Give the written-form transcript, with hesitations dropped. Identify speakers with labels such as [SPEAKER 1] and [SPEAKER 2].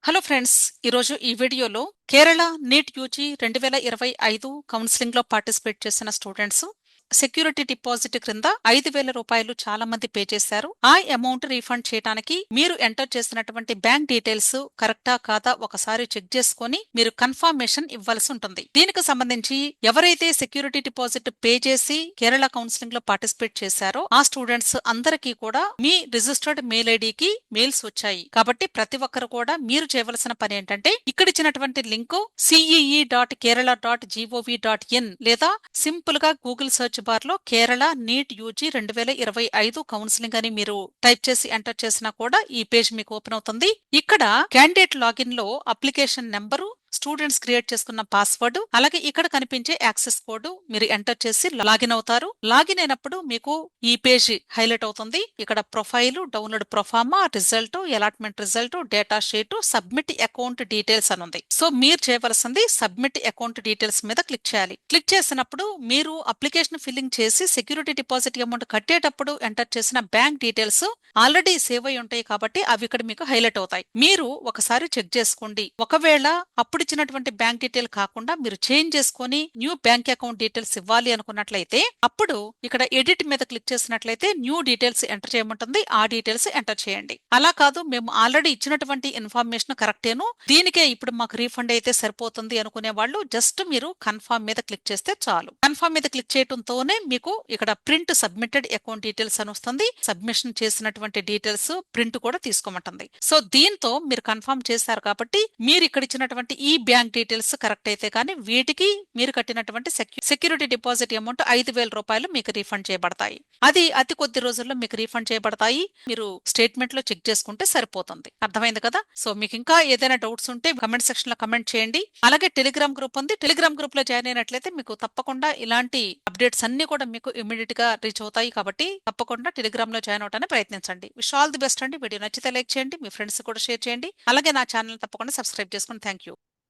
[SPEAKER 1] Hello friends, ఈరోజు ఈ వీడియోలో కేరళ నీట్ యూజీ 2025 కౌన్సిలింగ్ లో పార్టిసిపేట్ చేసిన స్టూడెంట్స్ సెక్యూరిటీ డిపాజిట్ క్రింద 5,000 రూపాయలు చాలా మంది పే చేశారు. ఆ అమౌంట్ రీఫండ్ చేయడానికి మీరు ఎంటర్ చేసినటువంటి బ్యాంక్ డీటెయిల్స్ కరెక్టా కాదా ఒకసారి చెక్ చేసుకొని మీరు కన్ఫర్మేషన్ ఇవ్వాల్సి ఉంటుంది. దీనికి సంబంధించి ఎవరైతే సెక్యూరిటీ డిపాజిట్ పే చేసి కేరళ కౌన్సిలింగ్ లో పార్టిసిపేట్ చేశారో ఆ స్టూడెంట్స్ అందరికీ కూడా మీ రిజిస్టర్డ్ మెయిల్ ఐడికి మెయిల్స్ వచ్చాయి. కాబట్టి ప్రతి ఒక్కరు కూడా మీరు చేయవలసిన పని ఏంటంటే ఇక్కడ ఇచ్చినటువంటి లింక్ cee.kerala.gov.in లేదా సింపుల్ గా గూగుల్ సెర్చ్ బార్ లో కేరళ నీట్ యూజీ 2025 కౌన్సిలింగ్ అని మీరు టైప్ చేసి ఎంటర్ చేసినా కూడా ఈ పేజ్ మీకు ఓపెన్ అవుతుంది. ఇక్కడ క్యాండిడేట్ లాగిన్ లో అప్లికేషన్ నెంబరు, స్టూడెంట్స్ క్రియేట్ చేసుకున్న పాస్వర్డ్, అలాగే ఇక్కడ కనిపించే యాక్సెస్ కోడ్ మీరు ఎంటర్ చేసి లాగిన్ అవుతారు. లాగిన్ అయినప్పుడు మీకు ఈ పేజ్ హైలైట్ అవుతుంది. ఇక్కడ profile, download proforma, result, allotment result, data sheet, submit account details అని ఉంది. సో మీరు చేయవలసింది సబ్మిట్ అకౌంట్ డీటెయిల్స్ మీద క్లిక్ చేయాలి. క్లిక్ చేసినప్పుడు మీరు అప్లికేషన్ ఫిల్లింగ్ చేసి సెక్యూరిటీ డిపాజిట్ అమౌంట్ కట్టేటప్పుడు ఎంటర్ చేసిన బ్యాంక్ డీటెయిల్స్ ఆల్రెడీ సేవ్ అయి ఉంటాయి కాబట్టి అవి ఇక్కడ మీకు హైలైట్ అవుతాయి. మీరు ఒకసారి చెక్ చేసుకోండి. ఒకవేళ అప్పుడు ఇచ్చినటువంటి బ్యాంక్ డీటెయిల్ కాకుండా మీరు చేంజ్ చేసుకుని న్యూ బ్యాంక్ అకౌంట్ డీటెయిల్స్ ఇవ్వాలి అనుకున్నట్లయితే అప్పుడు ఇక్కడ ఎడిట్ మీద క్లిక్ చేసినట్లయితే న్యూ డీటెయిల్స్ ఎంటర్ చేయమంటుంది. ఆ డీటెయిల్స్ ఎంటర్ చేయండి. అలా కాదు మేము ఆల్రెడీ ఇచ్చినటువంటి ఇన్ఫర్మేషన్ కరెక్టేను, దీనికే ఇప్పుడు మాకు రీఫండ్ అయితే సరిపోతుంది అనుకునే వాళ్ళు జస్ట్ మీరు కన్ఫర్మ్ మీద క్లిక్ చేస్తే చాలు. కన్ఫర్మ్ మీద క్లిక్ చేయడంతోనే మీకు ఇక్కడ ప్రింట్ సబ్మిటెడ్ అకౌంట్ డీటెయిల్స్ అని వస్తుంది. సబ్మిషన్ చేసినటువంటి డీటెయిల్స్ ప్రింట్ కూడా తీసుకోమంటుంది. సో దీంతో మీరు కన్ఫర్మ్ చేశారు కాబట్టి మీరు ఇక్కడ ఇచ్చినటువంటి ఈ బ్యాంక్ డీటెయిల్స్ కరెక్ట్ అయితే కానీ వీటికి మీరు కట్టినటువంటి సెక్యూరిటీ డిపాజిట్ అమౌంట్ 5,000 రూపాయలు మీకు రీఫండ్ చేయబడతాయి. అది అతి కొద్ది రోజుల్లో మీకు రీఫండ్ చేయబడతాయి. మీరు స్టేట్మెంట్ లో చెక్ చేసుకుంటే సరిపోతుంది. అర్థమైంది కదా? సో మీకు ఇంకా ఏదైనా డౌట్స్ ఉంటే కమెంట్ సెక్షన్ లో కమెంట్ చేయండి. అలాగే టెలిగ్రామ్ గ్రూప్ ఉంది. టెలిగ్రామ్ గ్రూప్ లో జాయిన్ అయినట్లయితే మీకు తప్పకుండా ఇలాంటి అప్డేట్స్ అన్ని కూడా మీకు ఇమీడియట్ గా రీచ్ అవుతాయి. కాబట్టి తప్పకుండా టెలిగ్రామ్ లో జాయిన్ అవడానికి ప్రయత్నించండి. విష్ ఆల్ ది బెస్ట్ అండి. వీడియో నచ్చితే లైక్ చేయండి, మీ ఫ్రెండ్స్ కూడా షేర్ చేయండి. అలాగే నా ఛానల్ తప్పకుండా సబ్స్క్రైబ్ చేసుకోండి. Thank you.